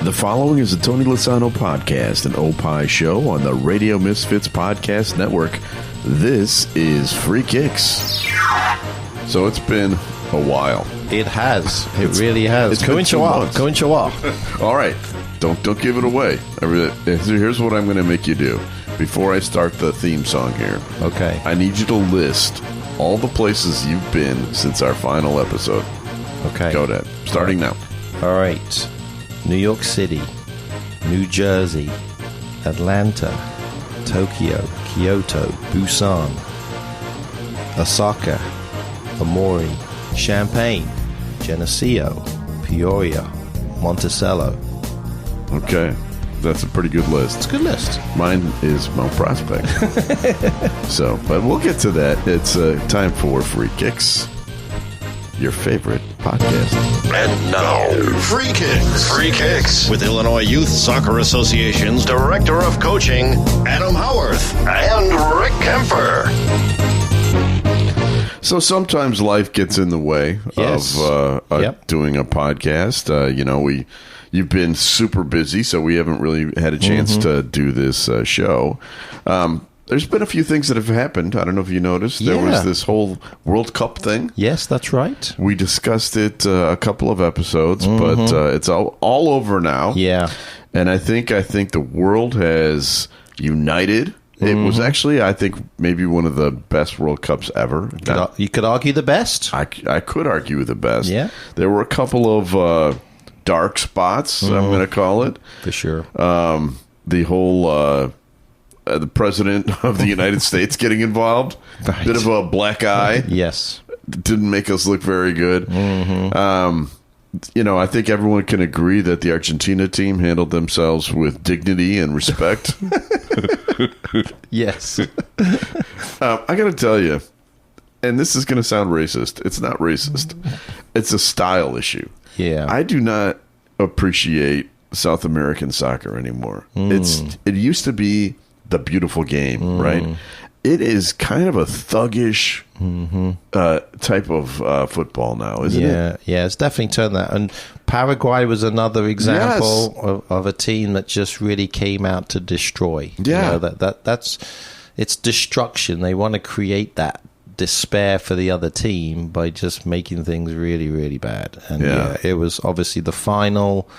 The following is the Tony Lasano podcast, an Opie show on the Radio Misfits Podcast Network. This is Free Kicks. So it's been a while. It has. It really has. It's been 2 months. All right. Don't give it away. Here's what I'm going to make you do. Before I start the theme song here. Okay. I need you to list all the places you've been since our final episode. Okay. Go ahead. Starting now. All right. New York City, New Jersey, Atlanta, Tokyo, Kyoto, Busan, Osaka, Amori, Champaign, Geneseo, Peoria, Monticello. Okay. That's a pretty good list. It's a good list. Mine is Mount Prospect. But we'll get to that. It's time for Free Kicks, your favorite podcast. And now, Free Kicks. Free Kicks with Illinois Youth Soccer Association's Director of Coaching, Adam Howarth, and Rick Kemper. So sometimes life gets in the way of doing a podcast. You've been super busy, so we haven't really had a chance to do this show. There's been a few things that have happened. I don't know if you noticed. There was this whole World Cup thing. Yes, that's right. We discussed it a couple of episodes, but it's all over now. Yeah. And I think the world has united. It was actually, I think, maybe one of the best World Cups ever. You could argue the best. I could argue the best. Yeah. There were a couple of dark spots, I'm going to call it. For sure. The whole... the president of the United States getting involved. Right. Bit of a black eye. Yes. Didn't make us look very good. I think everyone can agree that the Argentina team handled themselves with dignity and respect. Yes. I got to tell you, and this is going to sound racist. It's not racist. It's a style issue. Yeah. I do not appreciate South American soccer anymore. It used to be the beautiful game, right? It is kind of a thuggish type of football now, isn't it? Yeah, it's definitely turned that. And Paraguay was another example of a team that just really came out to destroy. Yeah. That's it's destruction. They want to create that despair for the other team by just making things really, really bad. And it was obviously the final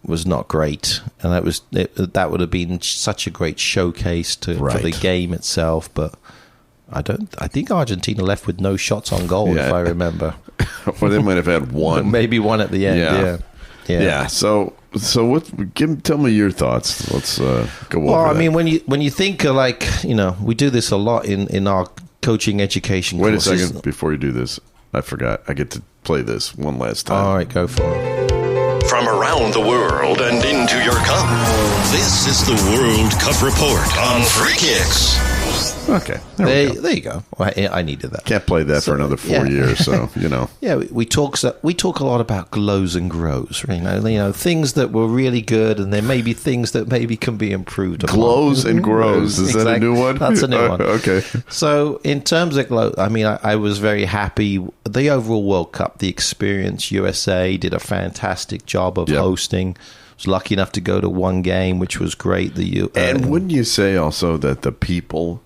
was not great, and that would have been such a great showcase for the game itself. But I think Argentina left with no shots on goal, if I remember. Or they might have had one, maybe one at the end. Yeah. So tell me your thoughts. Let's go over. Well, I mean, when you think we do this a lot in our coaching education. Wait courses. a second before you do this. I forgot. I get to play this one last time. All right, go for it. From around the world and into your cup, this is the World Cup Report on Free Kicks. Okay, there you go. Well, I needed that. Can't play that for another 4 years, so Yeah, we talk a lot about glows and grows. Things that were really good, and there may be things that maybe can be improved upon. Glows and grows. Is that a new one? That's a new one. Okay. So in terms of glow, I mean, I was very happy. The overall World Cup, the experience, USA did a fantastic job of hosting. Was lucky enough to go to one game, which was great. And wouldn't you say also that the people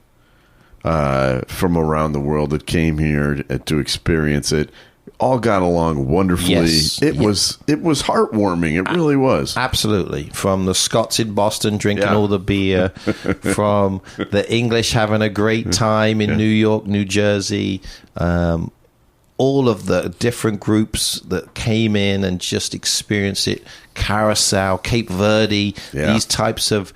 from around the world that came here to experience it all got along wonderfully? Yes. It was heartwarming. It really was. Absolutely. From the Scots in Boston drinking all the beer, from the English having a great time in New York, New Jersey, all of the different groups that came in and just experienced it. Curacao, Cape Verde, these types of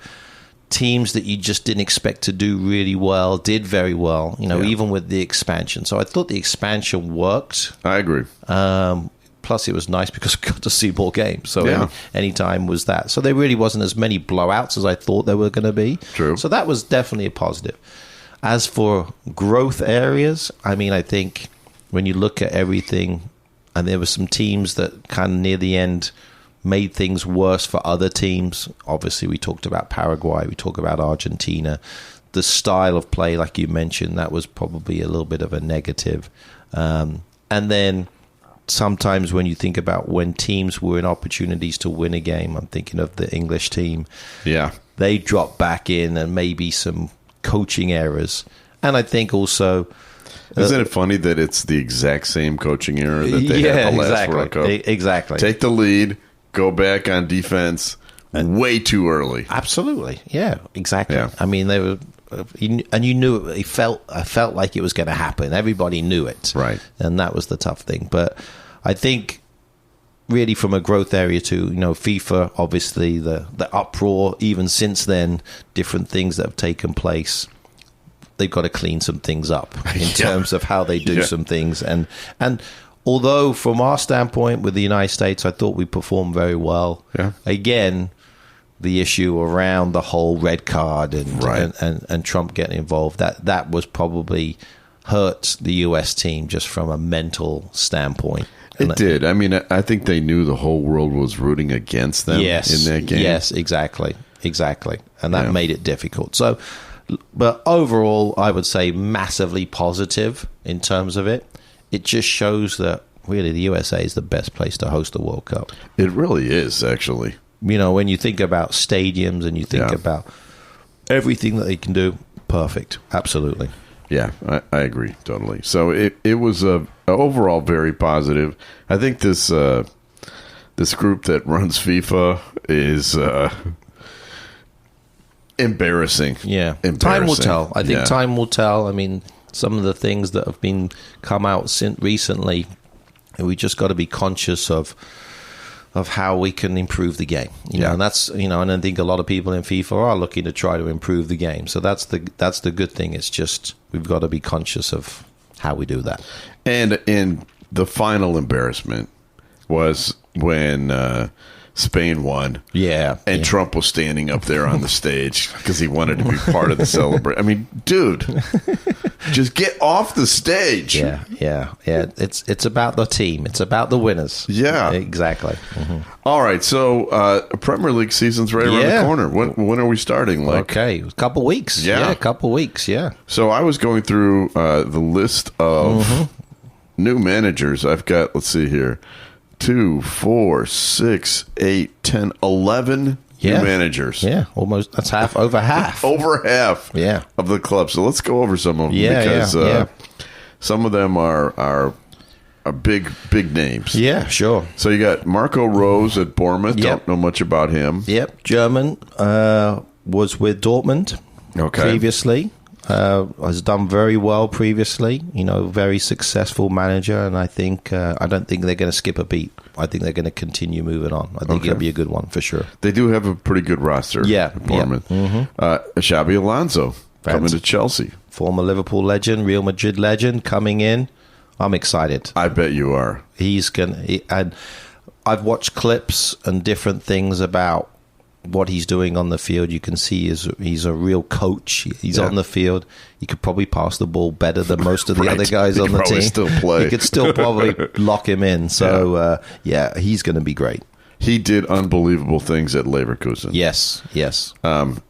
teams that you just didn't expect to do really well, did very well, even with the expansion. So I thought the expansion worked. I agree. Plus, it was nice because we got to see more games. So any time was that. So there really wasn't as many blowouts as I thought there were going to be. True. So that was definitely a positive. As for growth areas, I mean, I think when you look at everything, and there were some teams that kind of near the end made things worse for other teams. Obviously, we talked about Paraguay. We talked about Argentina. The style of play, like you mentioned, that was probably a little bit of a negative. And then sometimes when you think about when teams were in opportunities to win a game, I'm thinking of the English team. Yeah. They drop back in and maybe some coaching errors. And I think also... Isn't it funny that it's the exact same coaching error that they had the last World Cup? Exactly. Take the lead, go back on defense way too early. Absolutely. Yeah, exactly. Yeah. I mean, they were... And you knew I felt like it was going to happen. Everybody knew it. Right. And that was the tough thing. But I think... really from a growth area to, FIFA, obviously the uproar, even since then, different things that have taken place, they've got to clean some things up in terms of how they do some things. And although from our standpoint with the United States, I thought we performed very well. Yeah. Again, the issue around the whole red card and Trump getting involved, that was probably hurt the U.S. team just from a mental standpoint. It did. I mean, I think they knew the whole world was rooting against them in that game. Yes, exactly. And that made it difficult. So, but overall, I would say massively positive in terms of it. It just shows that really the USA is the best place to host the World Cup. It really is, actually. When you think about stadiums and you think about everything that they can do, perfect. Absolutely. Yeah, I agree totally. So it was overall very positive. I think this group that runs FIFA is embarrassing. Yeah, time will tell. I think time will tell. I mean, some of the things that have been come out recently, we just got to be conscious of how we can improve the game, and that's and I think a lot of people in FIFA are looking to try to improve the game. So that's the good thing. It's just we've got to be conscious of how we do that. And in the final embarrassment was when Spain won. Yeah, and Trump was standing up there on the stage because he wanted to be part of the celebration. I mean, dude, just get off the stage. Yeah. It's about the team. It's about the winners. Yeah, exactly. Mm-hmm. All right, so Premier League season's right around the corner. When are we starting? Okay, a couple weeks. Yeah, a couple weeks. Yeah. So I was going through the list of new managers. I've got. Let's see here. 2, 4, 6, 8, 10, 11 new managers. Yeah, almost. That's over half. Over half of the club. So let's go over some of them because some of them are big names. Yeah, sure. So you got Marco Rose at Bournemouth. Don't know much about him. Yep, German, was with Dortmund previously. Has done very well previously, very successful manager, and I think I don't think they're going to skip a beat. I think they're going to continue moving on. I think it'll be a good one for sure. They do have a pretty good roster. At Bournemouth. Xabi Alonso coming to Chelsea, former Liverpool legend, Real Madrid legend coming in. I'm excited. I bet you are. And I've watched clips and different things about what he's doing on the field. You can see he's a real coach. He's on the field. He could probably pass the ball better than most of the other guys on the team. Still play. You could still probably lock him in. So, he's going to be great. He did unbelievable things at Leverkusen. Yes.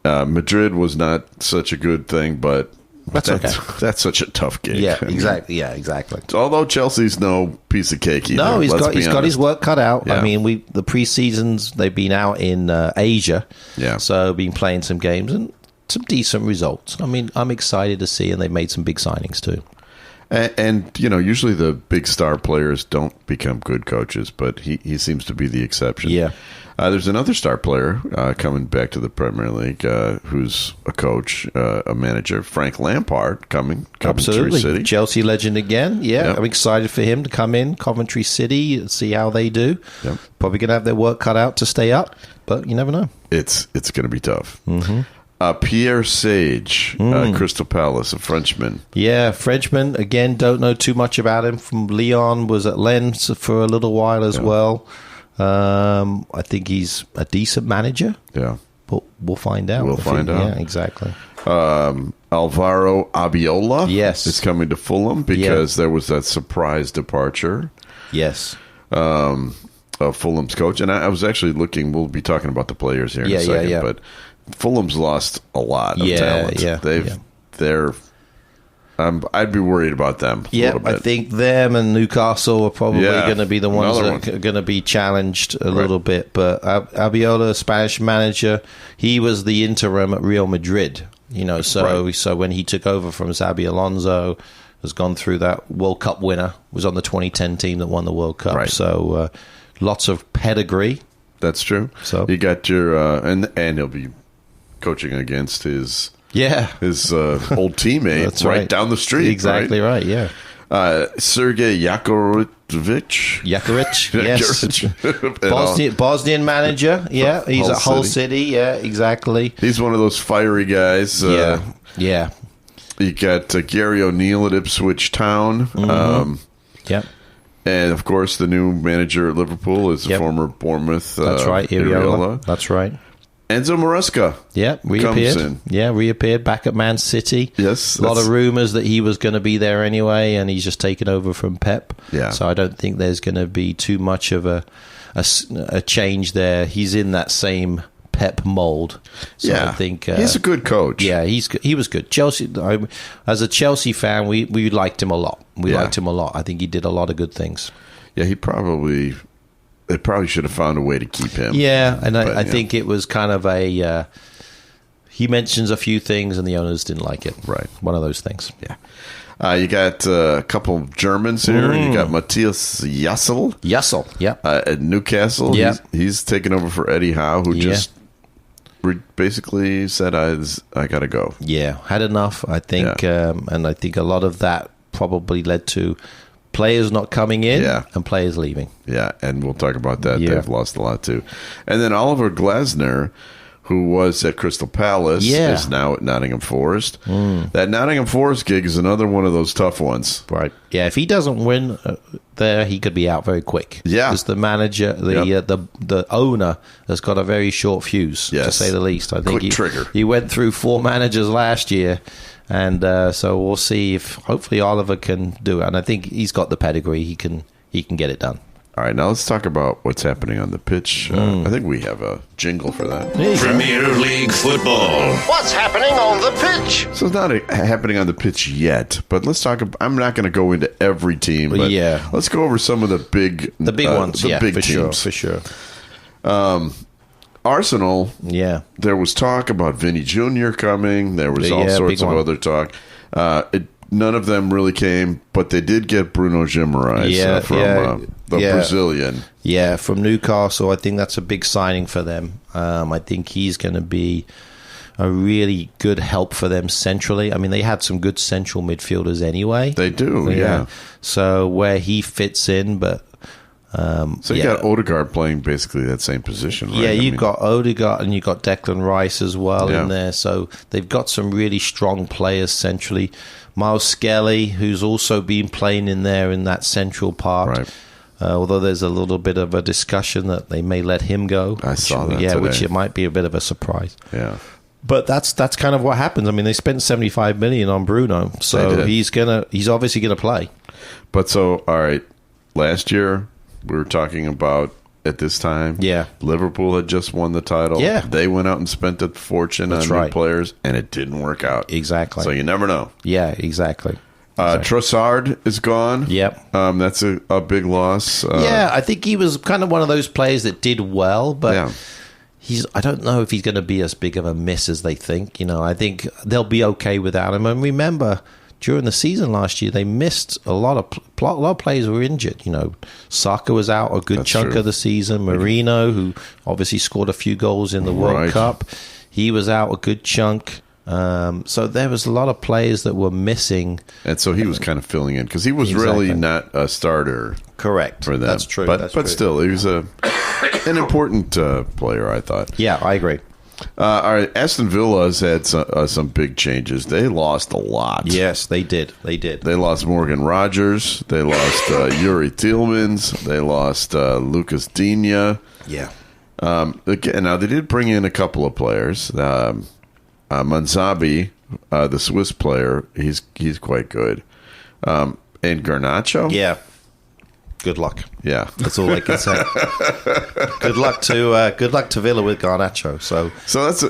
Madrid was not such a good thing, but that's such a tough gig. Yeah, exactly. So, although Chelsea's no piece of cake either. No, he's got his work cut out. Yeah. I mean, the pre-seasons, they've been out in Asia. Yeah. So been playing some games and some decent results. I mean, I'm excited to see, and they made some big signings too. And usually the big star players don't become good coaches, but he seems to be the exception. Yeah. There's another star player coming back to the Premier League who's a coach, a manager, Frank Lampard, coming Absolutely. Coventry City. Chelsea legend again. Yeah, yep. I'm excited for him to come in, Coventry City, see how they do. Yep. Probably going to have their work cut out to stay up, but you never know. It's going to be tough. Pierre Sage, Crystal Palace, a Frenchman. Yeah, Frenchman. Again, don't know too much about him. From Lyon, was at Lens for a little while as well. I think he's a decent manager. Yeah. But we'll find out. Yeah, exactly. Alvaro Abiola is coming to Fulham because there was that surprise departure. Yes. Of Fulham's coach. And I was actually looking, we'll be talking about the players here in a second, but Fulham's lost a lot of talent. They're I'd be worried about them. Yeah, I think them and Newcastle are probably going to be the ones that are going to be challenged a little bit. But Abiola, Spanish manager, he was the interim at Real Madrid. So when he took over from Xabi Alonso, has gone through that World Cup winner, was on the 2010 team that won the World Cup. Right. So lots of pedigree. That's true. So you got your and he'll be coaching against his old teammate That's right down the street. Exactly right. Yeah. Sergei Yakovic, yes. Bosnian manager. Yeah, he's at Hull City. Yeah, exactly. He's one of those fiery guys. Yeah. You got Gary O'Neill at Ipswich Town. Yep. And, of course, the new manager at Liverpool is the former Bournemouth. That's right, Iriola. That's right. Enzo Maresca. Yeah, reappeared. Reappeared back at Man City. Yes. A lot of rumours that he was going to be there anyway, and he's just taken over from Pep. Yeah. So I don't think there's going to be too much of a change there. He's in that same Pep mold. So I think he's a good coach. Yeah, he was good. Chelsea, as a Chelsea fan, we liked him a lot. Liked him a lot. I think he did a lot of good things. Yeah, they probably should have found a way to keep him. Yeah, and I think it was kind of a he mentions a few things and the owners didn't like it. Right. One of those things. Yeah. You got a couple of Germans here. You got Matthias Jassel. Yeah. At Newcastle. Yeah. He's taken over for Eddie Howe, who just basically said, I got to go. Yeah, had enough, I think. And I think a lot of that probably led to players not coming in and players leaving. Yeah, and we'll talk about that. Yeah. They've lost a lot, too. And then Oliver Glasner, who was at Crystal Palace, is now at Nottingham Forest. That Nottingham Forest gig is another one of those tough ones. Right. Yeah, if he doesn't win there, he could be out very quick. Yeah. Because the manager, the owner, has got a very short fuse, to say the least. I think he went through 4 managers last year, and so we'll see if hopefully Oliver can do it. And I think he's got the pedigree. He can get it done. All right, now let's talk about what's happening on the pitch. I think we have a jingle for that. Premier League football. What's happening on the pitch? So it's not happening on the pitch yet, but let's talk about, I'm not going to go into every team, but let's go over some of the big ones. The big teams. For sure. Arsenal, there was talk about Vinny Jr. coming. There was all sorts of other talk. None of them really came, but they did get Bruno Guimaraes from the Brazilian. Yeah, from Newcastle. I think that's a big signing for them. I think he's going to be a really good help for them centrally. I mean, they had some good central midfielders anyway. They do, yeah. So where he fits in, but... so you got Odegaard playing basically that same position, right? Yeah, you've got Odegaard and you've got Declan Rice as well in there. So they've got some really strong players centrally. Miles Skelly, who's also been playing in there in that central part. Right. Although there's a little bit of a discussion that they may let him go. I saw that today. Which it might be a bit of a surprise. Yeah. But that's kind of what happens. I mean, they spent $75 million on Bruno, so he's obviously gonna play. But all right, last year we were talking about at this time. Yeah. Liverpool had just won the title. Yeah. They went out and spent a fortune on new players, and it didn't work out. Exactly. So you never know. Yeah, exactly. Trossard is gone. Yep. That's a big loss. I think he was kind of one of those players that did well, but I don't know if he's going to be as big of a miss as they think. I think they'll be okay without him. And remember, during the season last year, they missed a lot of players were injured. Saka was out a good chunk of the season. Marino, who obviously scored a few goals in the World Cup, he was out a good chunk. So there was a lot of players that were missing. And so he was kind of filling in because he was really not a starter. Correct. For them. That's true. But still, he was an important player, I thought. Yeah, I agree. All right, Aston Villa has had some big changes. They lost a lot. Yes, they did. They lost Morgan Rogers. They lost Yuri Tielemans. They lost Lucas Digne. Yeah. Now, they did bring in a couple of players. Manzabi, the Swiss player, he's quite good. And Garnacho? Yeah. Good luck. Yeah, that's all I can say. Good luck to Villa with Garnacho. So that's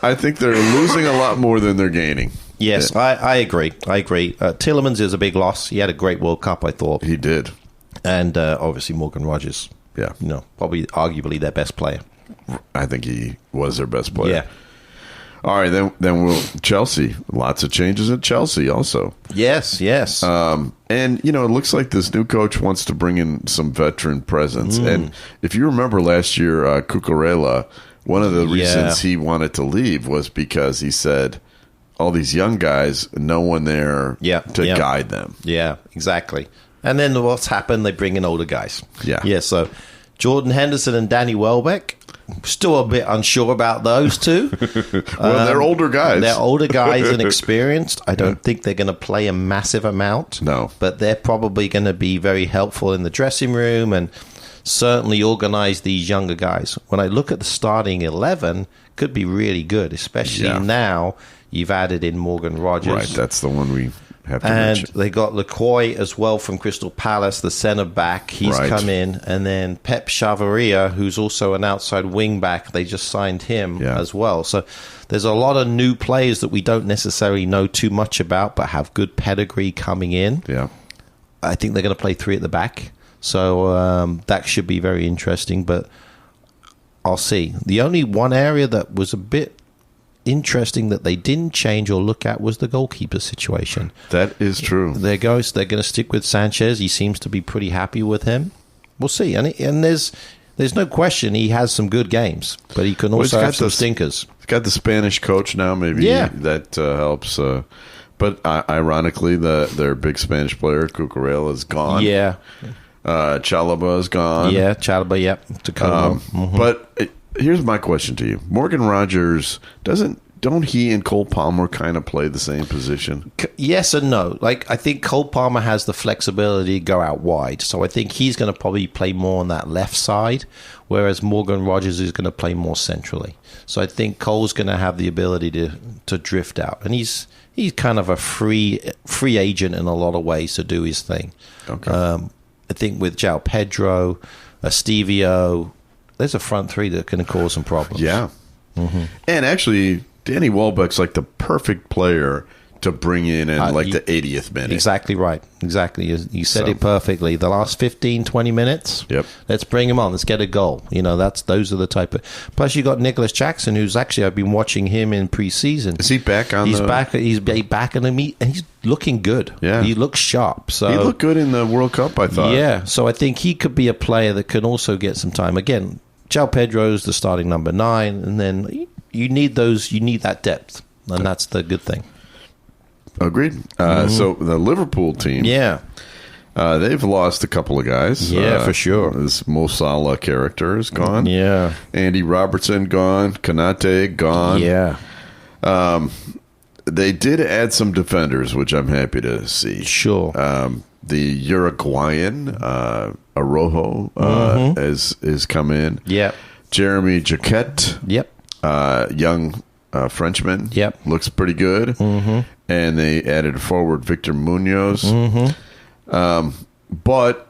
I think they're losing a lot more than they're gaining. Yes, I agree. Tielemans is a big loss. He had a great World Cup, I thought. He did. And obviously Morgan Rogers. Yeah. Probably arguably their best player. I think he was their best player. Yeah. All right, then Chelsea. Lots of changes at Chelsea also. Yes. And, it looks like this new coach wants to bring in some veteran presence. And if you remember last year, Cucurella, one of the reasons he wanted to leave was because he said all these young guys, no one there to guide them. Yeah, exactly. And then what's happened? They bring in older guys. Yeah. So Jordan Henderson and Danny Welbeck, still a bit unsure about those two. Well, they're older guys. They're older guys and experienced. I don't think they're going to play a massive amount. No. But they're probably going to be very helpful in the dressing room and certainly organize these younger guys. When I look at the starting 11, could be really good, especially now you've added in Morgan Rogers. Right, that's the one we have to and mention. they got LaCroix as well from Crystal Palace, the centre back. He's come in. And then Pep Chavaria, who's also an outside wing back. They just signed him as well. So there's a lot of new players that we don't necessarily know too much about, but have good pedigree coming in. Yeah. I think they're going to play 3 at the back. So that should be very interesting. But I'll see. The only one area that was a bit interesting that they didn't change or look at was the goalkeeper situation. That is true. They're going to stick with Sanchez. He seems to be pretty happy with him. We'll see. And there's no question he has some good games, but he can also have some stinkers. He's got the Spanish coach now. Maybe that helps. But ironically, their big Spanish player, Cucurella, is gone. Yeah. Chalaba is gone. Yeah, Chalaba, to come. But here's my question to you. Morgan Rogers, don't he and Cole Palmer kind of play the same position? Yes and no. Like, I think Cole Palmer has the flexibility to go out wide. So I think he's going to probably play more on that left side, whereas Morgan Rogers is going to play more centrally. So I think Cole's going to have the ability to drift out. And he's kind of a free agent in a lot of ways to do his thing. Okay. I think with João Pedro, Estevao, there's a front 3 that can cause some problems. Yeah. Mm-hmm. And actually, Danny Welbeck's like the perfect player to bring in the 80th minute. Exactly right. Exactly. You said it perfectly. The last 15, 20 minutes, let's bring him on. Let's get a goal. Those are the type of... Plus, you got Nicholas Jackson, who's actually, I've been watching him in preseason. Is he back on He's back in the meet, and he's looking good. Yeah. He looks sharp. So he looked good in the World Cup, I thought. Yeah. So I think he could be a player that can also get some time. Again, João Pedro's the starting number 9, and then you need that depth, and that's the good thing. Agreed. So the Liverpool team, they've lost a couple of guys. Yeah, for sure. This Mo Salah character is gone. Yeah. Andy Robertson gone. Kanate gone. Yeah. They did add some defenders, which I'm happy to see. Sure. The Uruguayan Araujo has come in. Yep. Jeremy Jacquet. Yep. Young Frenchman. Yep. Looks pretty good. Mm-hmm. And they added forward Victor Munoz. Mm-hmm. But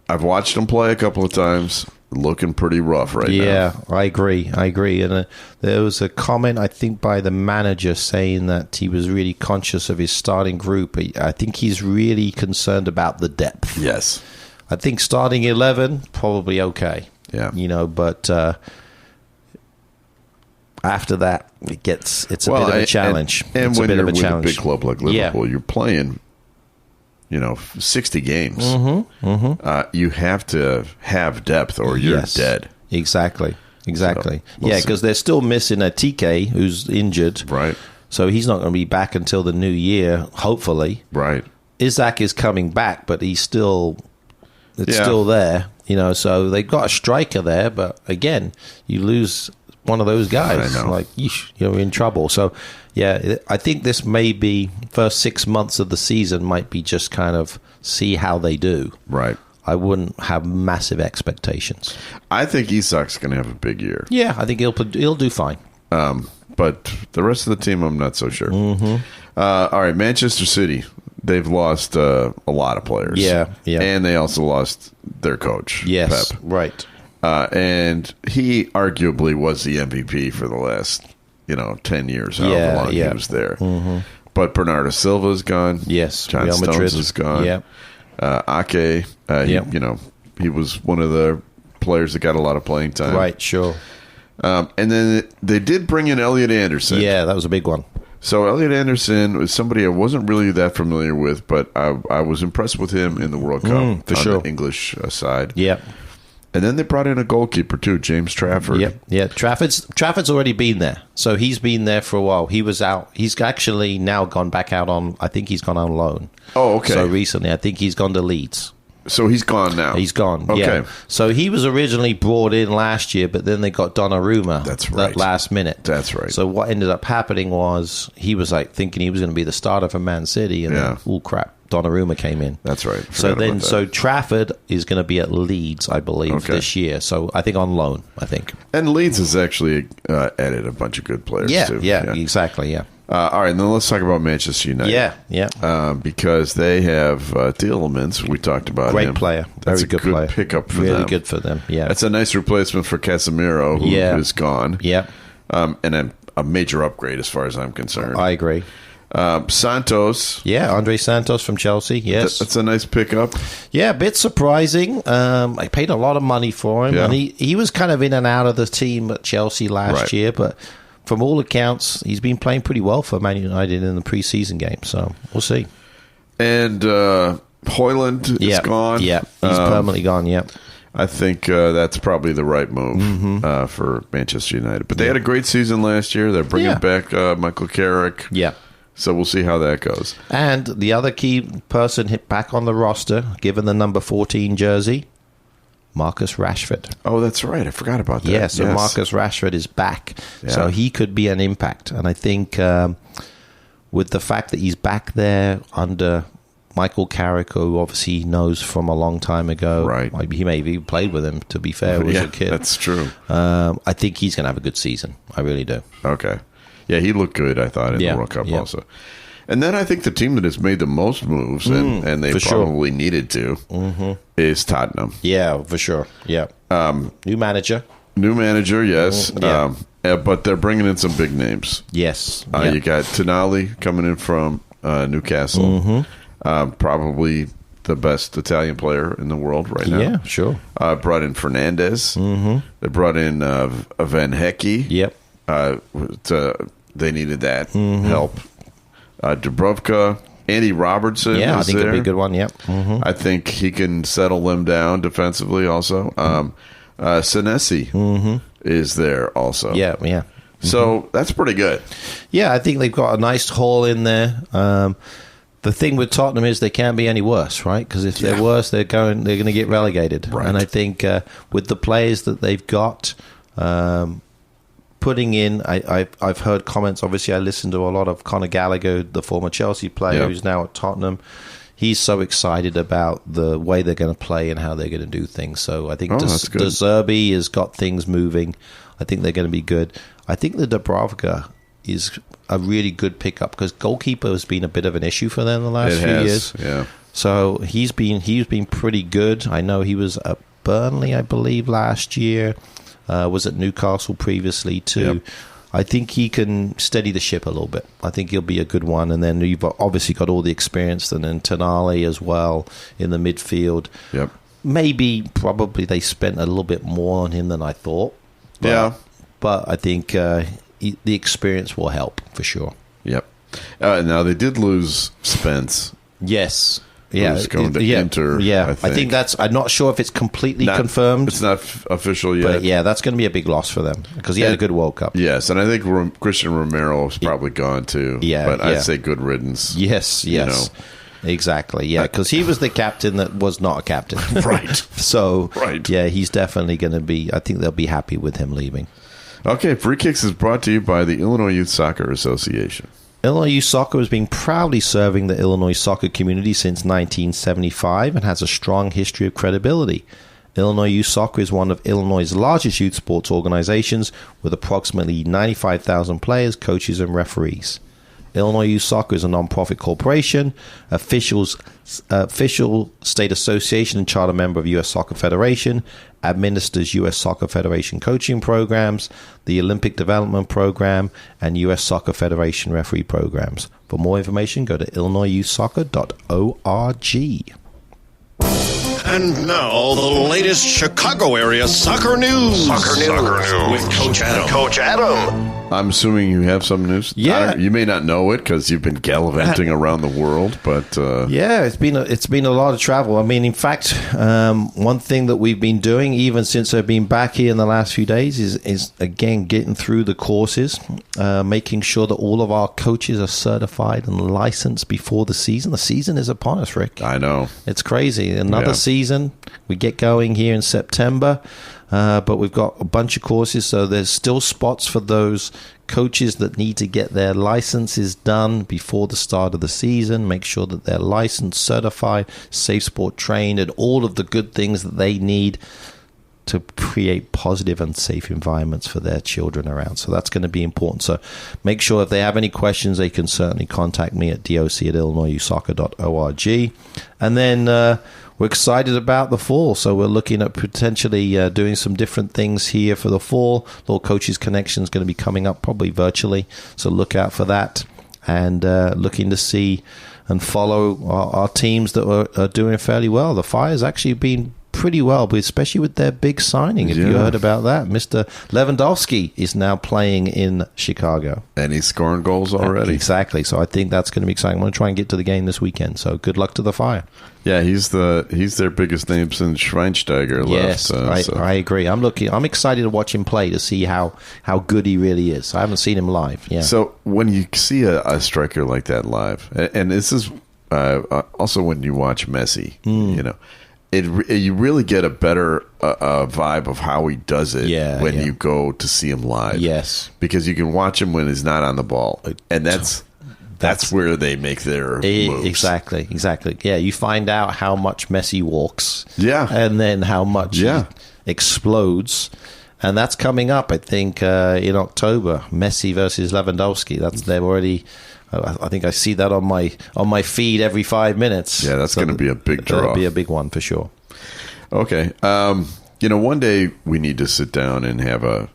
I've watched him play a couple of times. Looking pretty rough right now. Yeah, I agree. And there was a comment, I think, by the manager saying that he was really conscious of his starting group. I think he's really concerned about the depth. Yes. I think starting 11, probably okay. Yeah. But after that, it's a bit of a challenge. And when you're with a big club like Liverpool, you're playing, 60 games. Mm-hmm, mm-hmm. You have to have depth or you're dead. Exactly. So, because they're still missing a TK who's injured. Right. So he's not going to be back until the new year, hopefully. Right. Isaac is coming back, but he's still... It's still there, so they've got a striker there, but again, you lose one of those guys. I know. Like, you're in trouble. So, I think this may be first 6 months of the season might be just kind of see how they do. Right. I wouldn't have massive expectations. I think Isak's going to have a big year. Yeah, I think he'll do fine. But the rest of the team, I'm not so sure. Mm-hmm. All right, Manchester City. They've lost a lot of players. Yeah. And they also lost their coach, Yes, Pep. right. And he arguably was the MVP for the last, 10 years, however long he was there. Mm-hmm. But Bernardo Silva's gone. Yes. John Real Stones Madrid. is gone. Yeah. Ake, he was one of the players that got a lot of playing time. Right, sure. And then they did bring in Elliot Anderson. Yeah, that was a big one. So Elliot Anderson was somebody I wasn't really that familiar with, but I was impressed with him in the World Cup for sure. The English side. Yeah. And then they brought in a goalkeeper too, James Trafford. Yep. Yeah, Trafford's already been there. So he's been there for a while. He was out. He's actually now gone back out on, I think he's gone on loan. Oh, okay. So recently, I think he's gone to Leeds. So he's gone now. He's gone. Okay. Yeah. So he was originally brought in last year, but then they got Donnarumma. That's right. That last minute. That's right. So what ended up happening was he was like thinking he was going to be the starter for Man City, and then, oh crap, Donnarumma came in. That's right. So Trafford is going to be at Leeds, I believe, this year. So I think on loan. I think. And Leeds has actually added a bunch of good players too. Yeah, exactly. Yeah. All right, and then let's talk about Manchester United. Yeah. Because they have Tielemans. We talked about Great him. player. That's Very good good player. pickup for them. Really good for them, yeah. That's a nice replacement for Casemiro, who is gone. Yeah. And a major upgrade as far as I'm concerned. I agree. Santos. Yeah, Andre Santos from Chelsea, yes. That's a nice pickup. Yeah, a bit surprising. I paid a lot of money for him. Yeah. And he was kind of in and out of the team at Chelsea last year, but from all accounts, he's been playing pretty well for Man United in the preseason game. So we'll see. And Højlund is gone. Yeah, he's permanently gone, yeah. I think that's probably the right move for Manchester United. But they had a great season last year. They're bringing back Michael Carrick. Yeah. So we'll see how that goes. And the other key person hit back on the roster, given the number 14 jersey, Marcus Rashford. Oh, that's right. I forgot about that. Yeah, so Marcus Rashford is back. Yeah. So he could be an impact. And I think with the fact that he's back there under Michael Carrick, who obviously knows from a long time ago. Right. He may have even played with him, to be fair, as a kid. That's true. I think he's going to have a good season. I really do. Okay. Yeah, he looked good, I thought, in the World Cup also. And then I think the team that has made the most moves, and they probably needed to, is Tottenham. Yeah, for sure. Yeah. New manager. New manager, yes. But they're bringing in some big names. Yes. You got Tonali coming in from Newcastle. Probably the best Italian player in the world right now. Yeah, sure. Brought in Fernandez. They brought in Van Hecke. Yep. They needed that help. Dubrovka, Andy Robertson. Yeah, I think it'd be a good one. Yep. I think he can settle them down defensively. Also, Senesi is there also. Yeah, yeah. So that's pretty good. Yeah, I think they've got a nice haul in there. The thing with Tottenham is they can't be any worse, right? Because if they're worse, they're going to get relegated. Right. And I think with the players that they've got. Putting in, I've heard comments. Obviously, I listened to a lot of Conor Gallagher, the former Chelsea player who's now at Tottenham. He's so excited about the way they're going to play and how they're going to do things. So I think De Zerbi has got things moving. I think they're going to be good. I think the Dubrovka is a really good pickup because goalkeeper has been a bit of an issue for them the last few years. Yeah. So he's been pretty good. I know he was at Burnley, I believe, last year. Was at Newcastle previously too. Yep. I think he can steady the ship a little bit. I think he'll be a good one. And then you've obviously got all the experience, and then Tonali as well in the midfield. Yep. Probably they spent a little bit more on him than I thought. But I think the experience will help for sure. Yep. Now they did lose Spence. Yes. Yeah, who's going to Inter. Yeah, I think that's. I'm not sure if it's completely confirmed. It's not official yet. But yeah, that's going to be a big loss for them because he had a good World Cup. Yes, and I think Christian Romero is probably gone too. Yeah, but I'd say good riddance. Yes, exactly. Yeah, because he was the captain that was not a captain. Right. So yeah, he's definitely going to be. I think they'll be happy with him leaving. Okay, Free Kicks is brought to you by the Illinois Youth Soccer Association. Illinois Youth Soccer has been proudly serving the Illinois soccer community since 1975 and has a strong history of credibility. Illinois Youth Soccer is one of Illinois' largest youth sports organizations with approximately 95,000 players, coaches, and referees. Illinois Youth Soccer is a non-profit corporation, official state association and charter member of U.S. Soccer Federation, administers U.S. Soccer Federation coaching programs, the Olympic Development Program, and U.S. Soccer Federation referee programs. For more information, go to illinoisyouthsoccer.org. And now, the latest Chicago area soccer news. Soccer news with Coach Adam. Coach Adam. I'm assuming you have some news. Yeah, you may not know it because you've been gallivanting around the world, but yeah, it's been a lot of travel. I mean, in fact, one thing that we've been doing even since I've been back here in the last few days is again getting through the courses, making sure that all of our coaches are certified and licensed before the season. The season is upon us, Rick. I know, it's crazy. Another season. We get going here in September. But we've got a bunch of courses, so there's still spots for those coaches that need to get their licenses done before the start of the season. Make sure that they're licensed, certified, safe sport trained, and all of the good things that they need to create positive and safe environments for their children around. So that's going to be important. So make sure if they have any questions, they can certainly contact me at doc@illinoisyouthsoccer.org. And then we're excited about the fall, so we're looking at potentially doing some different things here for the fall. Little Coaches Connection is going to be coming up probably virtually, so look out for that. And looking to see and follow our teams that are doing fairly well. The Fire's actually been pretty well, but especially with their big signing. Have you heard about that? Mr. Lewandowski is now playing in Chicago. And he's scoring goals already. Exactly. So I think that's going to be exciting. I'm going to try and get to the game this weekend. So good luck to the Fire. Yeah, he's their biggest name since Schweinsteiger left. Yes, I agree. I'm excited to watch him play to see how good he really is. I haven't seen him live. Yeah. So when you see a striker like that live, and this is also when you watch Messi, you know, you really get a better vibe of how he does it when you go to see him live. Yes, because you can watch him when he's not on the ball, and that's where they make their moves. Exactly. Yeah, you find out how much Messi walks. Yeah, and then how much he explodes. And that's coming up, I think, in October. Messi versus Lewandowski. They've already. I think I see that on my feed every 5 minutes. Yeah, that's going to be a big draw. That'll be a big one for sure. Okay, one day we need to sit down and have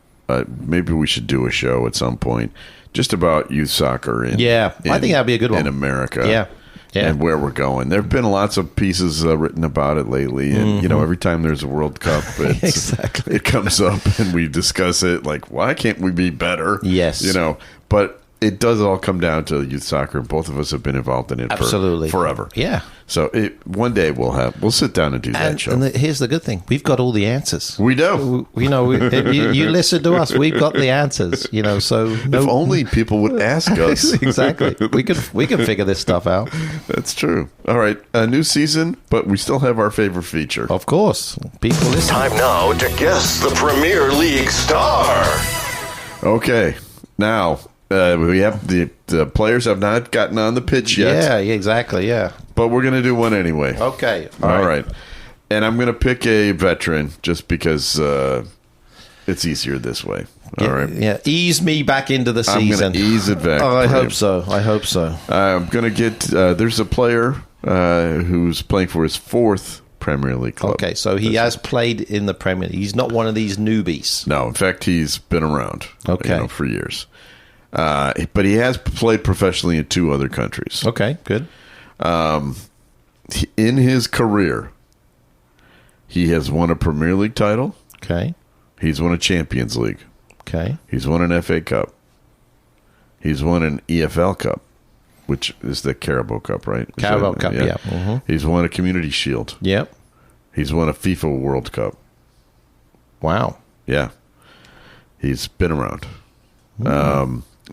maybe we should do a show at some point just about youth soccer. I think that'd be a good one in America. Yeah. And where we're going. There have been lots of pieces written about it lately, and every time there's a World Cup, it comes up and we discuss it. Like, why can't we be better? Yes, but it does all come down to youth soccer, and both of us have been involved in it forever. Yeah. So one day we'll sit down and do that show. And here's the good thing: we've got all the answers. We do. You listen to us. We've got the answers. So if only people would ask us. Exactly. We can figure this stuff out. That's true. All right, a new season, but we still have our favorite feature. Of course, people listen. Time now to guess the Premier League star. Okay, now. We have the players have not gotten on the pitch yet. Yeah, exactly. Yeah, but we're gonna do one anyway. Okay, all right. And I'm gonna pick a veteran just because it's easier this way. All right. Yeah, ease me back into the season. I'm gonna ease it back. I hope so. I'm gonna get. There's a player who's playing for his fourth Premier League club. Okay, so he has played in the Premier League. He's not one of these newbies. No, in fact, he's been around. For years. But he has played professionally in 2 other countries. Okay, good. In his career, he has won a Premier League title. Okay. He's won a Champions League. Okay. He's won an FA Cup. He's won an EFL Cup, which is the Carabao Cup, right? Carabao Cup, yeah. Mm-hmm. He's won a Community Shield. Yep. He's won a FIFA World Cup. Wow. Yeah. He's been around.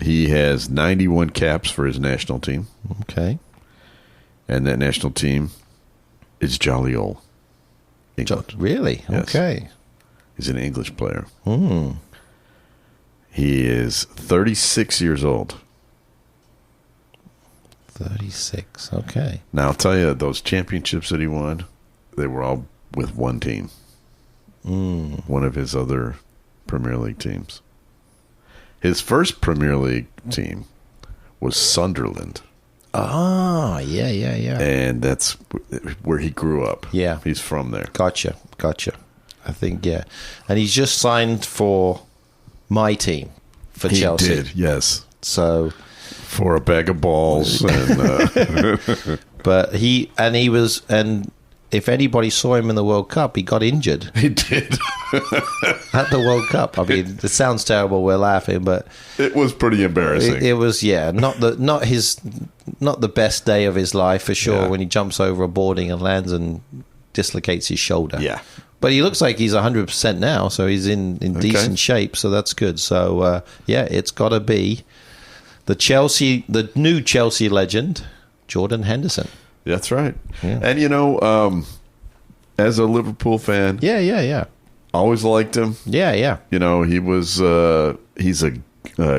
He has 91 caps for his national team. Okay. And that national team is Jolly Old England. Really? Yes. Okay. He's an English player. He is 36 years old. 36. Okay. Now, I'll tell you, those championships that he won, they were all with one team. One of his other Premier League teams. His first Premier League team was Sunderland. Ah, yeah. And that's where he grew up. Yeah. He's from there. Gotcha. I think, yeah. And he's just signed for my team, for Chelsea. He did, yes. So... For a bag of balls. And, but and if anybody saw him in the World Cup, he got injured. He did. At the World Cup. I mean, it sounds terrible, we're laughing, but... It was pretty embarrassing. It was, yeah, not the best day of his life, for sure, when he jumps over a boarding and lands and dislocates his shoulder. Yeah. But he looks like he's 100% now, so he's in decent shape, so that's good. So, it's got to be the new Chelsea legend, Jordan Henderson. That's right. Yeah. And, as a Liverpool fan... Yeah. Always liked him. Yeah. He was... he's a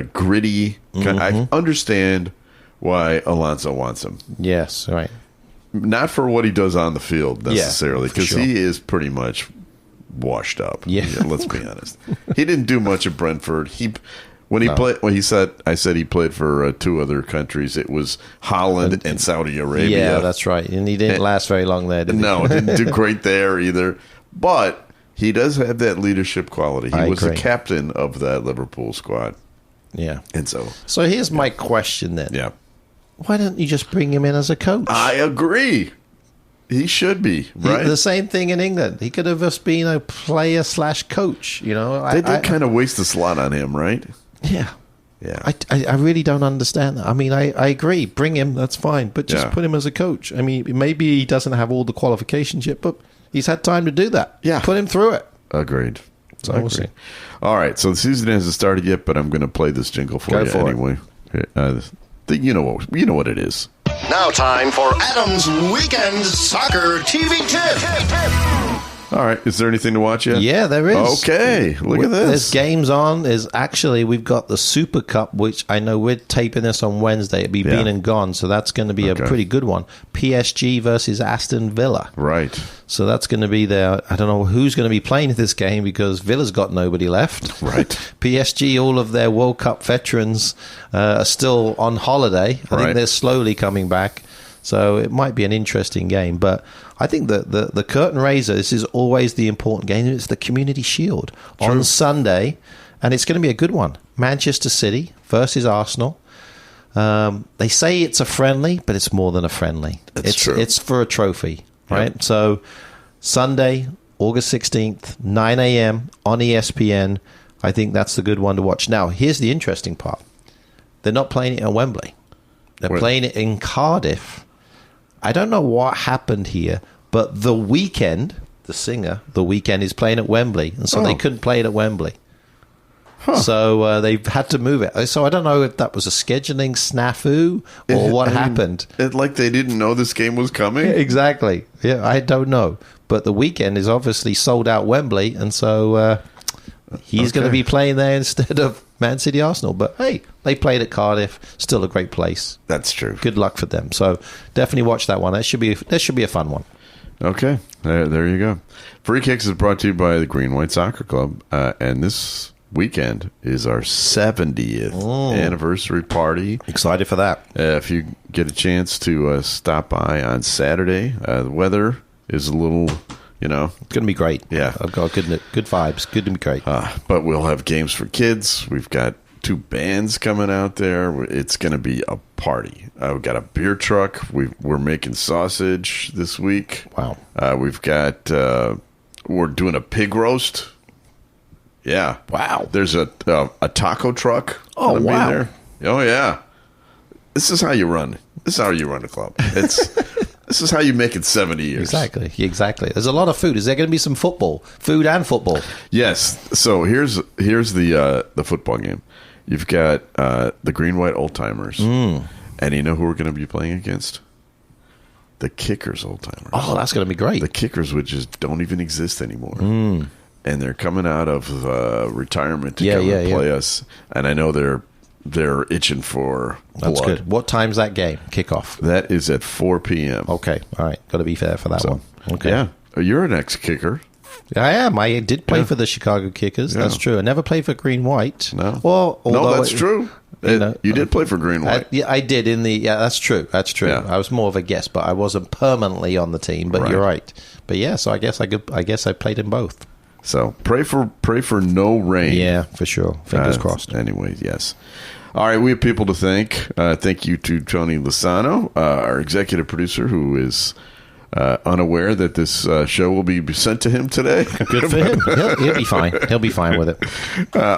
gritty... I understand why Alonso wants him. Yes, right. Not for what he does on the field, necessarily, because he is pretty much washed up. Yeah. Let's be honest. He didn't do much at Brentford. I said he played for 2 other countries. It was Holland and Saudi Arabia. Yeah, that's right. And he didn't last very long there, did he? No, didn't do great there either. But he does have that leadership quality. He was the captain of that Liverpool squad. Yeah. And so here's my question then. Yeah. Why don't you just bring him in as a coach? I agree. He should be, right? The same thing in England. He could have just been a player/coach, They did kind of waste the slot on him, right? Yeah. Yeah. I really don't understand that. I mean, I agree. Bring him, that's fine. But just put him as a coach. I mean, maybe he doesn't have all the qualifications yet, but he's had time to do that. Yeah. Put him through it. Agreed. So we'll see. All right. So the season hasn't started yet, but I'm going to play this jingle for you anyway. You know what it is. Now time for Adam's Weekend Soccer TV Tip. All right. Is there anything to watch yet? Yeah, there is. Okay. Look at this. There's games on. We've got the Super Cup, which I know we're taping this on Wednesday. It'll be been and gone, so that's going to be a pretty good one. PSG versus Aston Villa. Right. So that's going to be there. I don't know who's going to be playing this game because Villa's got nobody left. Right. PSG, all of their World Cup veterans are still on holiday. I think they're slowly coming back. So it might be an interesting game. But I think that the curtain raiser, this is always the important game. It's the Community Shield on Sunday. And it's going to be a good one. Manchester City versus Arsenal. They say it's a friendly, but it's more than a friendly. It's true. It's for a trophy, right? Yep. So Sunday, August 16th, 9 a.m. on ESPN. I think that's the good one to watch. Now, here's the interesting part. They're not playing it at Wembley. They're playing it in Cardiff. I don't know what happened here, but The Weeknd, the singer, The Weeknd is playing at Wembley, and so they couldn't play it at Wembley. Huh. So they've had to move it. So I don't know if that was a scheduling snafu or what happened. Like they didn't know this game was coming? Exactly. Yeah, I don't know. But The Weeknd is obviously sold out Wembley, and so he's going to be playing there instead of Man City Arsenal. But hey, they played at Cardiff. Still a great place. That's true. Good luck for them. So definitely watch that one. That should be a fun one. Okay. There you go. Free Kicks is brought to you by the Green White Soccer Club. And this weekend is our 70th anniversary party. Excited for that. If you get a chance to stop by on Saturday, the weather is a little... it's going to be great. Yeah. I've got good vibes. Good to be great. But we'll have games for kids. We've got 2 bands coming out there. It's going to be a party. We've got a beer truck. We're making sausage this week. Wow. We've got, we're doing a pig roast. Yeah. Wow. There's a taco truck. Oh, wow. There. Oh, yeah. This is how you run. This is how you run a club. This is how you make it 70 years. Exactly. There's a lot of food. Is there going to be some food and football? Yes. So here's the football game. You've got the Green White Old Timers, and you know who we're going to be playing against? The Kickers Old Timers. Oh, that's going to be great. The Kickers, which just don't even exist anymore, and they're coming out of retirement to come and play us. And I know they're itching for blood. That's good. What time's that game? Kickoff? That is at 4 p.m. Okay. All right. Got to be fair for that one. Okay. Yeah. You're an ex-kicker. I am. I did play for the Chicago Kickers. Yeah. That's true. I never played for Green White. No. Well, no, that's true. You did play for Green White. I did that's true. That's true. Yeah. I was more of a guest, but I wasn't permanently on the team. But you're right. But yeah, so I guess I played in both. So pray for no rain. Yeah, for sure. Fingers crossed. Anyways, yes. All right, we have people to thank. Thank you to Tony Lasano, our executive producer, who is unaware that this show will be sent to him today. Good for him. He'll be fine. He'll be fine with it.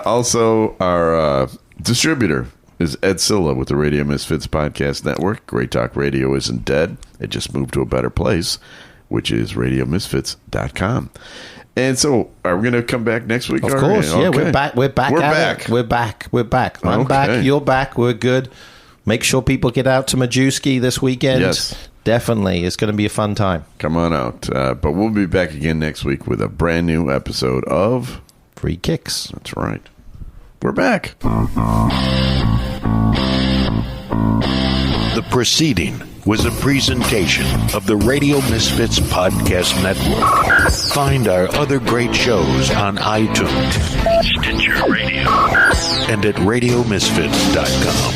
Also, our distributor is Ed Silla with the Radio Misfits Podcast Network. Great Talk Radio isn't dead. It just moved to a better place, which is radiomisfits.com. And so, are we going to come back next week? Of course, yeah. Okay. We're back. We're back. I'm back. You're back. We're good. Make sure people get out to Majewski this weekend. Yes. Definitely. It's going to be a fun time. Come on out. But we'll be back again next week with a brand new episode of Free Kicks. That's right. We're back. The proceeding was a presentation of the Radio Misfits Podcast Network. Find our other great shows on iTunes, Stitcher Radio, and at RadioMisfits.com.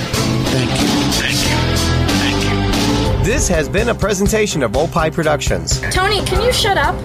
Thank you. This has been a presentation of Opie Productions. Tony, can you shut up?